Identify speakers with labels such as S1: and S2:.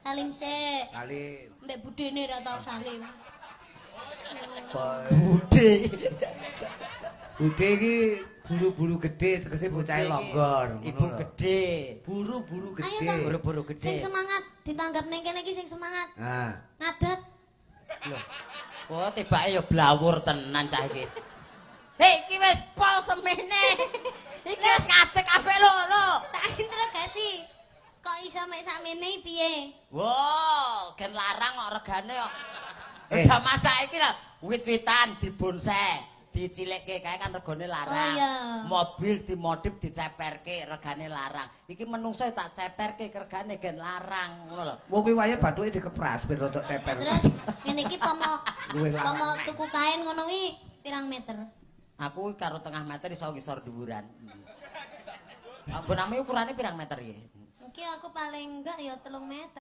S1: Salim sik.
S2: Salim.
S1: Mbek budene ra tau salim.
S3: Bude.
S2: Bude iki buru-buru gede tegese bocah longgor.
S3: Ibu gede.
S2: Buru-buru
S1: Ayo
S2: gede.
S1: toh.
S3: Buru-buru
S1: Sing
S3: gede.
S1: semangat ditanggap ning kene iki sing semangat.
S2: Nah,
S1: Ngadeg.
S3: Loh. Oh, tibake ya blawur tenan cah iki. Hei, iki wis pol semene. Iki wis ngadeg kabeh lho.
S1: Tak interogasi. Kok iso mek sakmene piye?
S3: Wow, gen larang kok regane kok. Zaman saiki lho, wit-witan dibonsai. Dicilikke kae kan regane larang.
S1: Oh, iya.
S3: Mobil dimodif diceperke regane larang. Iki menungso tak ceperke regane gen larang ngono lho.
S2: wong kuwi wae bathuke dikepras ben rodok teper.
S1: Terus ngene iki pomo
S2: Luwih larang.
S1: pomo tuku kain ngono wi pirang meter?
S3: Aku karo tengah meter iso ngisor dhuwuran. Ambonane ukurane pirang meter iki?
S1: Iki aku paling enggak ya 3 meter.